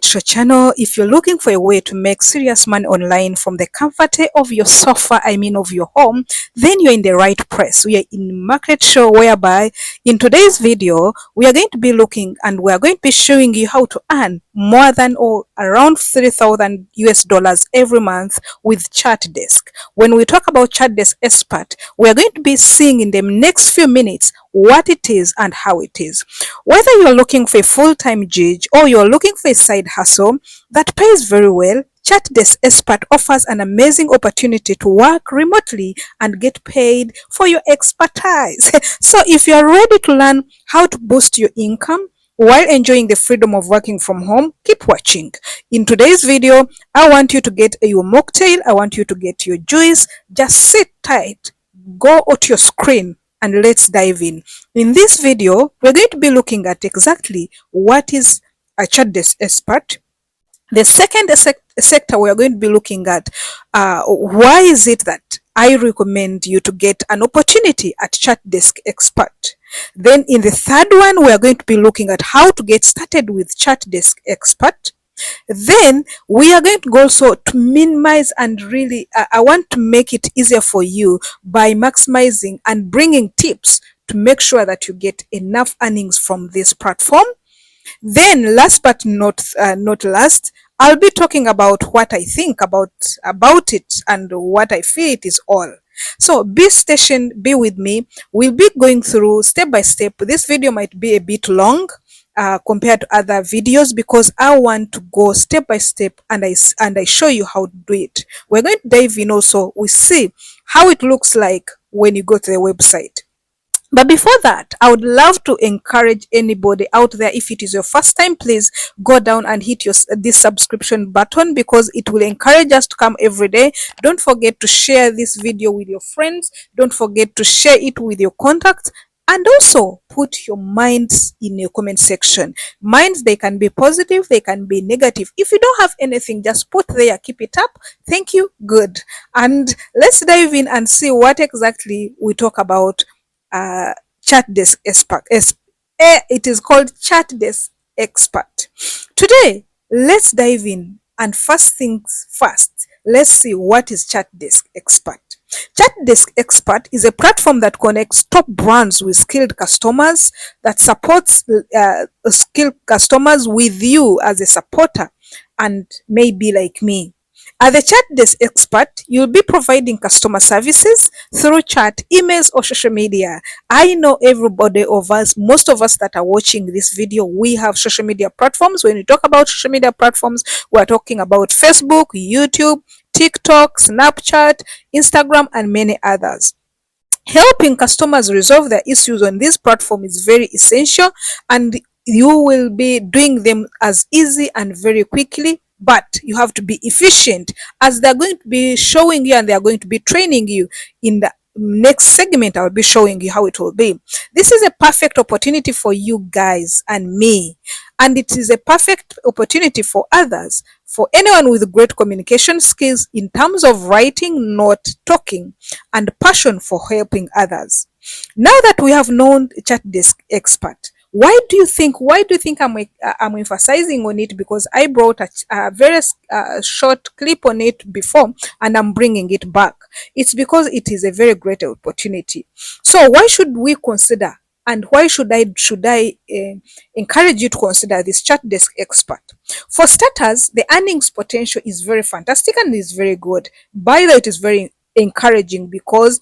Show channel. If you're looking for a way to make serious money online from the comfort of your sofa, of your home, then you're in the right place. We are in market show, whereby in today's video we are going to be looking and we are going to be showing you how to earn more than or around 3,000 US dollars every month with ChatDesk. When we talk about ChatDesk Expert, we are going to be seeing in the next few minutes what it is and how it is. Whether you're looking for a full-time gig or you're looking for a side hustle that pays very well, ChatDesk Expert offers an amazing opportunity to work remotely and get paid for your expertise. So if you're ready to learn how to boost your income while enjoying the freedom of working from home, keep watching. In today's video, I want you to get your mocktail, I want you to get your juice, just sit tight, go to your screen, and let's dive in. In this video, we're going to be looking at exactly what is a ChatDesk Expert. The second sector we are going to be looking at, why is it that I recommend you to get an opportunity at ChatDesk Expert. Then in the third one, we are going to be looking at how to get started with ChatDesk Expert. Then we are going to go also to minimize and really, I want to make it easier for you by maximizing and bringing tips to make sure that you get enough earnings from this platform. Then last but not last, I'll be talking about what I think about it and what I feel it is all. So be stationed, be with me. We'll be going through step by step. This video might be a bit long compared to other videos because I want to go step by step and I show you how to do it. We're going to dive in also. We see how it looks like when you go to the website. But before that, I would love to encourage anybody out there, if it is your first time, please go down and hit this subscription button because it will encourage us to come every day. Don't forget to share this video with your friends. Don't forget to share it with your contacts. And also put your minds in your comment section. Minds, they can be positive, they can be negative. If you don't have anything, just put there, keep it up. Thank you. Good. And let's dive in and see what exactly we talk about. ChatDesk Expert. It is called ChatDesk Expert. Today, let's dive in, and first things first, let's see what is ChatDesk Expert. ChatDesk Expert is a platform that connects top brands with skilled customers, that supports skilled customers with you as a supporter and maybe like me. As a ChatDesk Expert, you'll be providing customer services through chat, emails, or social media. I know everybody of us, most of us that are watching this video, we have social media platforms. When we talk about social media platforms, we're talking about Facebook, YouTube, TikTok, Snapchat, Instagram, and many others. Helping customers resolve their issues on this platform is very essential, and you will be doing them as easy and very quickly. But you have to be efficient, as they're going to be showing you and they're going to be training you in the next segment. I'll be showing you how it will be. This is a perfect opportunity for you guys and me, and it is a perfect opportunity for others, for anyone with great communication skills in terms of writing, not talking, and passion for helping others. Now that we have known ChatDesk Expert, why do you think I'm emphasizing on it? Because I brought a very short clip on it before and I'm bringing it back. It's because it is a very great opportunity. So why should we consider, and why should I encourage you to consider this ChatDesk Expert? For starters, the earnings potential is very fantastic and is very good. By the way, it is very encouraging because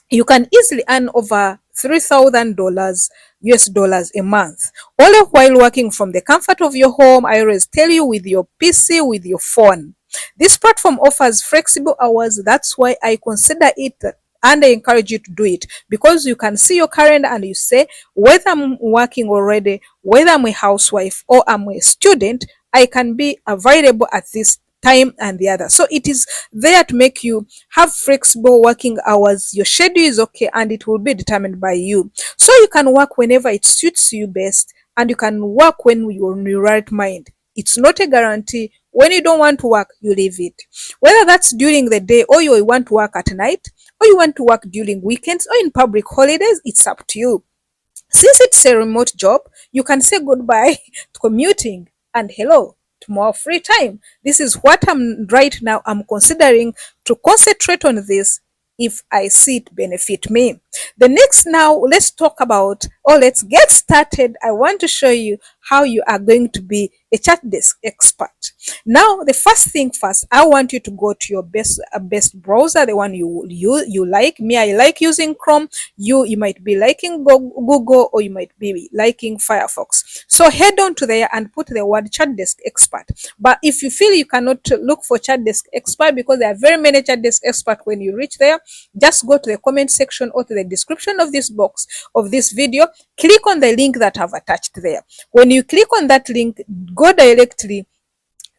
you can easily earn over $3,000 US dollars a month, all while working from the comfort of your home. I always tell you, with your PC, with your phone. This platform offers flexible hours. That's why I consider it and I encourage you to do it, because you can see your calendar and you say, whether I'm working already, whether I'm a housewife or I'm a student, I can be available at this time and the other. So it is there to make you have flexible working hours. Your schedule is okay and it will be determined by you. So you can work whenever it suits you best, and you can work when you're in your right mind. It's not a guarantee. When you don't want to work, you leave it. Whether that's during the day, or you want to work at night, or you want to work during weekends or in public holidays, it's up to you. Since it's a remote job, you can say goodbye to commuting and hello more free time. This is what I'm right now. I'm considering to concentrate on this if I see it benefit me. The next, now let's talk about, or let's get started. I want to show you how you are going to be a ChatDesk expert. Now, the first thing first, I want you to go to your best browser, the one you like. Me, I like using Chrome. You might be liking Google, or you might be liking Firefox. So head on to there and put the word ChatDesk expert. But if you feel you cannot look for ChatDesk expert because there are very many ChatDesk experts, when you reach there, just go to the comment section or to the description of this box of this video, click on the link that I've attached there. When you click on that link, go directly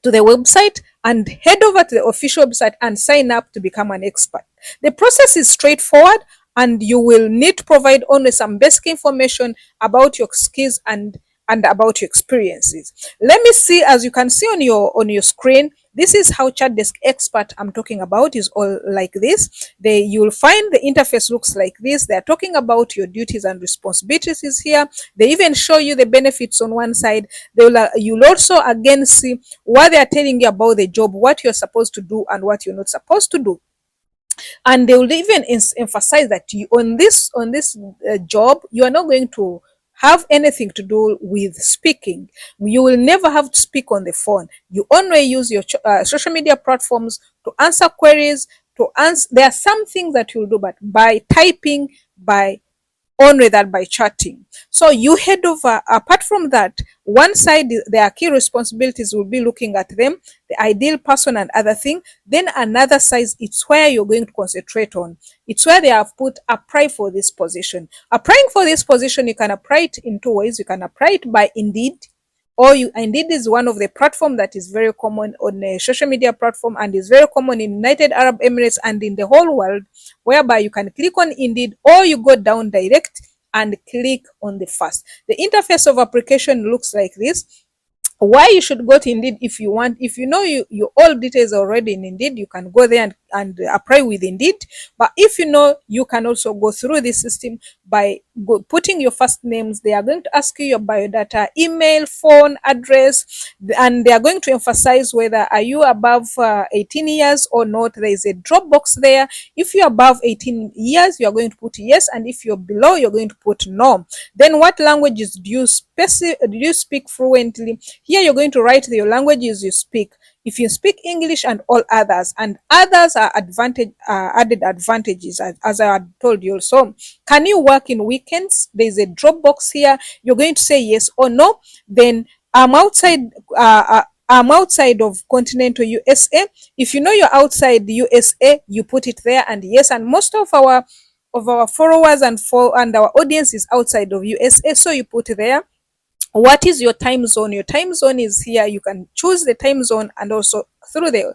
to the website and head over to the official website and sign up to become an expert. The process is straightforward, and you will need to provide only some basic information about your skills and about your experiences. Let me see, as you can see on your screen, this is how ChatDesk expert I'm talking about is all like this. You'll find the interface looks like this. They're talking about your duties and responsibilities here. They even show you the benefits on one side. You'll also again see what they are telling you about the job, what you're supposed to do and what you're not supposed to do. And they will even emphasize that on this job, you are not going to have anything to do with speaking. You will never have to speak on the phone. You only use your social media platforms to answer queries, to answer. There are some things that you'll do, but by typing, by only that by chatting. So you head over. Apart from that, one side, their key responsibilities will be looking at them, the ideal person and other thing. Then another side, it's where you're going to concentrate on. It's where they have put apply for this position. Applying for this position, you can apply it in two ways. You can apply it by Indeed, or Indeed is one of the platform that is very common on a social media platform and is very common in United Arab Emirates and in the whole world, whereby you can click on Indeed, or you go down direct and click on the first. The interface of application looks like this. Why you should go to Indeed? If you want, if you know your all details already in Indeed, you can go there and apply with Indeed. But if you know, you can also go through this system by putting your first names. They are going to ask you your biodata, email, phone, address, and they are going to emphasize whether are you above 18 years or not. There is a drop box there. If you're above 18 years, you are going to put yes, and if you're below, you're going to put no. Then what languages do you speak fluently? Here you're going to write your languages you speak. If you speak English and all others, and others are added advantages, as I had told you also. Can you work in weekends? There's a drop box here. You're going to say yes or no. Then I'm outside of continental USA. If you know you're outside the USA, you put it there and yes. And most of our followers and our audience is outside of USA, so you put there. What is your time zone? Your time zone is here. You can choose the time zone and also through the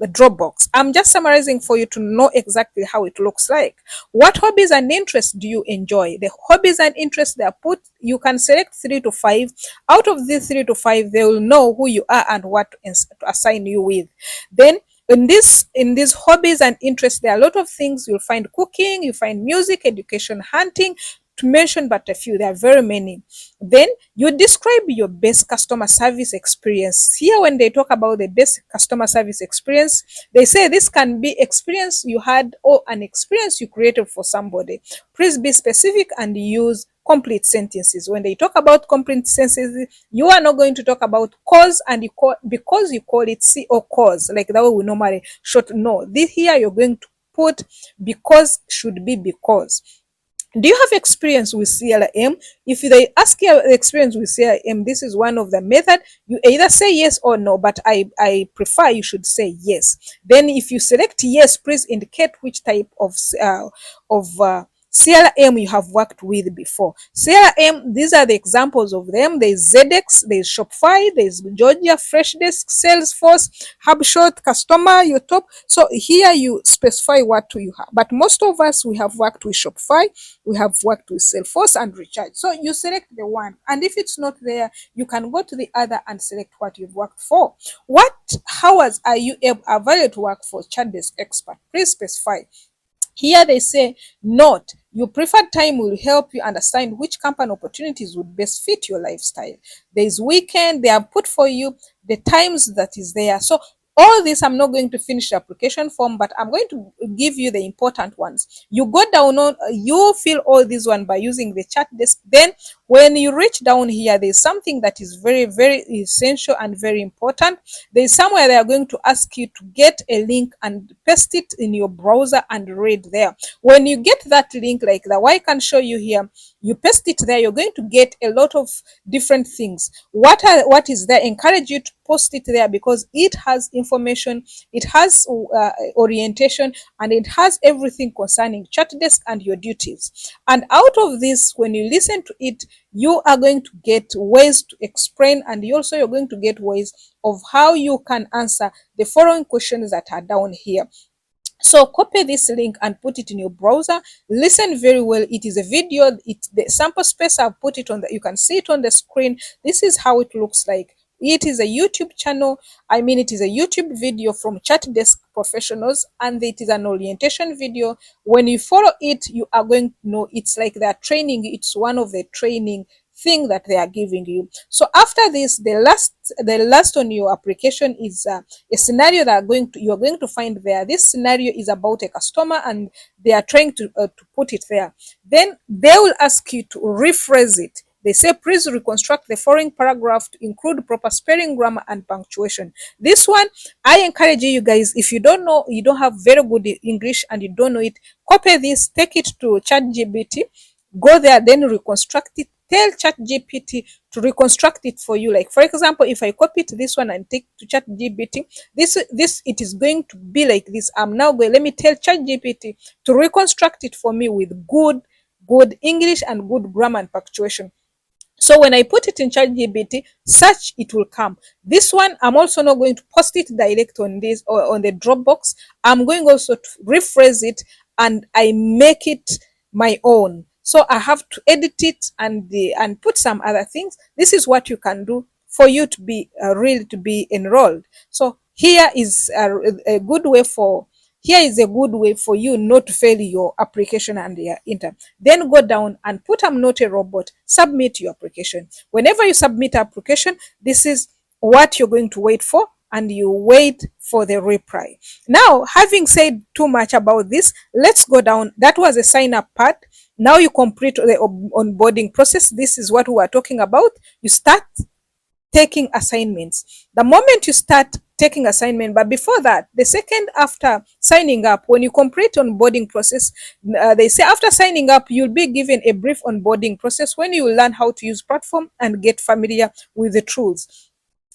Dropbox. I'm just summarizing for you to know exactly how it looks like. What hobbies and interests do you enjoy? The hobbies and interests they are put, you can select 3 to 5. Out of these 3 to 5, they will know who you are and what to assign you with. Then in these hobbies and interests, there are a lot of things. You'll find cooking, you find music, education, hunting, to mention but a few. There are very many. Then you describe your best customer service experience. Here, when they talk about the best customer service experience, they say this can be experience you had or an experience you created for somebody. Please be specific and use complete sentences. When they talk about complete sentences, you are not going to talk about cause and because you call it C or cause, like that way we normally short. No, this here you're going to put because should be because. Do you have experience with CLM? If they ask you experience with CLM, this is one of the method. You either say yes or no, but I prefer you should say yes. Then if you select yes, please indicate which type of CRM you have worked with before. CRM, these are the examples of them. There's ZX, there's Shopify, there's Georgia, Freshdesk, Salesforce, HubSpot, Customer, YouTube. So here you specify what you have. But most of us, we have worked with Shopify, we have worked with Salesforce and Recharge. So you select the one. And if it's not there, you can go to the other and select what you've worked for. What hours are you available to work for ChatDesk Expert? Please specify. Here they say, note, your preferred time will help you understand which company opportunities would best fit your lifestyle. There is weekend, they have put for you the times that is there. So all this, I'm not going to finish the application form, but I'm going to give you the important ones. You go down on, you fill all these one by using the chat desk. Then when you reach down here, there's something that is very, very essential and very important. There's somewhere they are going to ask you to get a link and paste it in your browser and read there. When you get that link like that, what I can show you here, you paste it there, you're going to get a lot of different things. What is there? Encourage you to post it there because it has information, it has orientation, and it has everything concerning ChatDesk and your duties. And out of this, when you listen to it, you are going to get ways to explain, and you're going to get ways of how you can answer the following questions that are down here. So copy this link and put it in your browser. Listen very well. It is a video. It's the sample space. I've put it on the, you can see it on the screen. This is how it looks like. It is a YouTube channel. I mean, it is a YouTube video from ChatDesk professionals, and it is an orientation video. When you follow it, you are going to know it's like they are training. It's one of the training thing that they are giving you. So after this, the last on your application is a scenario that you're going to find there. This scenario is about a customer and they are trying to put it there. Then they will ask you to rephrase it. They say, please reconstruct the following paragraph to include proper spelling, grammar, and punctuation. This one, I encourage you guys, if you don't know, you don't have very good English and you don't know it, copy this, take it to ChatGPT, go there, then reconstruct it. Tell ChatGPT to reconstruct it for you. Like, for example, if I copy it this one and take to ChatGPT, this it is going to be like this. I'm now going, let me tell ChatGPT to reconstruct it for me with good English and good grammar and punctuation. So when I put it in ChatGPT, search, it will come. This one, I'm also not going to post it direct on this or on the Dropbox. I'm going also to rephrase it and I make it my own. So I have to edit it and put some other things. This is what you can do for you to be really to be enrolled. So here is a good way for here is a good way for you not to fail your application and your interview. Then go down and put I'm not a robot, submit your application. Whenever you submit application, this is what you're going to wait for, and you wait for the reply. Now, having said too much about this, let's go down. That was a sign up part. Now you complete the onboarding process. This is what we are talking about. You start taking assignments. The moment you start taking assignment, but before that, the second after signing up, when you complete onboarding process, they say after signing up, you'll be given a brief onboarding process when you learn how to use platform and get familiar with the tools.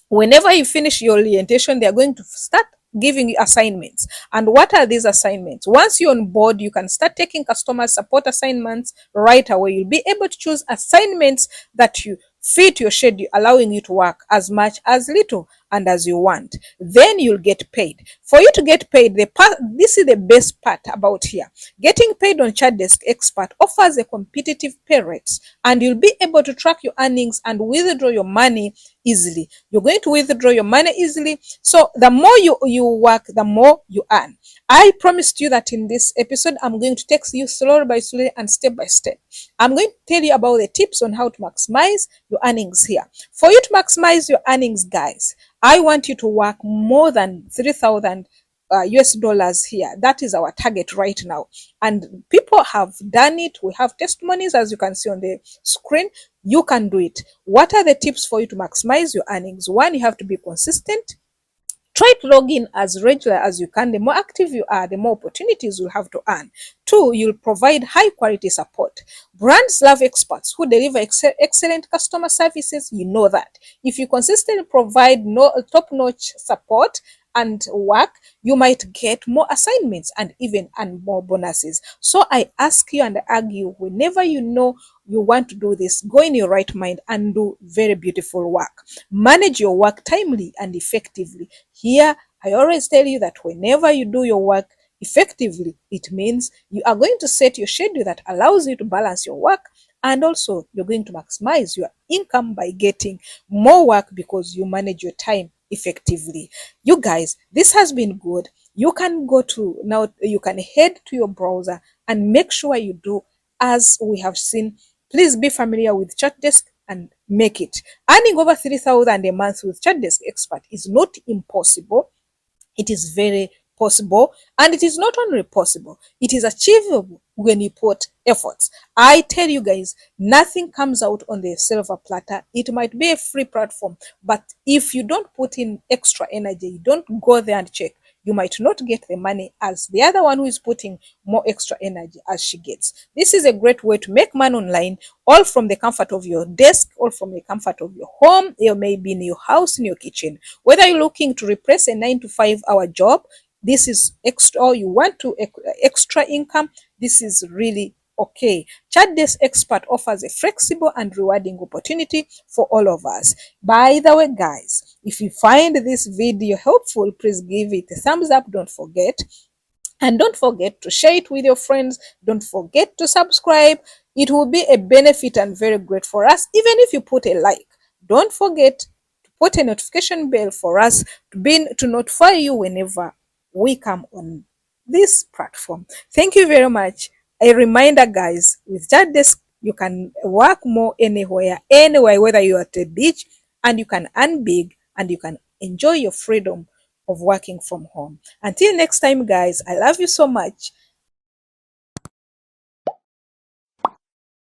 Whenever you finish your orientation, they are going to start giving you assignments. And what are these assignments? Once you're on board, you can start taking customer support assignments right away. You'll be able to choose assignments that you fit your schedule, allowing you to work as much as little and as you want. Then you'll get paid. For you to get paid, this is the best part about here. Getting paid on ChatDesk Expert offers a competitive pay rates, and you'll be able to track your earnings and withdraw your money easily. You're going to withdraw your money easily. So the more you work, the more you earn. I promised you that in this episode, I'm going to take you slowly by slowly and step by step. I'm going to tell you about the tips on how to maximize your earnings here. For you to maximize your earnings, guys, I want you to work more than 3,000 US dollars here. That is our target right now. And people have done it. We have testimonies, as you can see on the screen. You can do it. What are the tips for you to maximize your earnings? One, you have to be consistent. Try to log in as regular as you can. The more active you are, the more opportunities you'll have to earn. Two, you'll provide high quality support. Brands love experts who deliver excellent customer services. You know that. If you consistently provide top-notch support and work, you might get more assignments and more bonuses. So I ask you and I argue, whenever you know you want to do this, go in your right mind and do very beautiful work. Manage your work timely and effectively. Here, I always tell you that whenever you do your work effectively, it means you are going to set your schedule that allows you to balance your work, and also you're going to maximize your income by getting more work because you manage your time effectively. You guys, this has been good. You can go to now, you can head to your browser and make sure you do as we have seen. Please be familiar with ChatDesk and make it. Earning over 3,000 a month with ChatDesk Expert is not impossible. It is very possible, and it is not only possible, it is achievable when you put efforts. I tell you guys, nothing comes out on the silver platter. It might be a free platform, but if you don't put in extra energy, you don't go there and check, you might not get the money as the other one who is putting more extra energy as she gets. This is a great way to make money online, all from the comfort of your desk, all from the comfort of your home, or maybe in your house, in your kitchen. Whether you're looking to replace a 9 to 5 hour job, this is extra, or you want to extra income, this is really okay. ChatDesk Expert offers a flexible and rewarding opportunity for all of us. By the way, guys, if you find this video helpful, please give it a thumbs up. Don't forget. And don't forget to share it with your friends. Don't forget to subscribe. It will be a benefit and very great for us, even if you put a like. Don't forget to put a notification bell for us to notify you whenever we come on this platform. Thank you very much. A reminder, guys, with ChatDesk, you can work more anywhere, whether you're at the beach, and you can earn big and you can enjoy your freedom of working from home. Until next time, guys, I love you so much.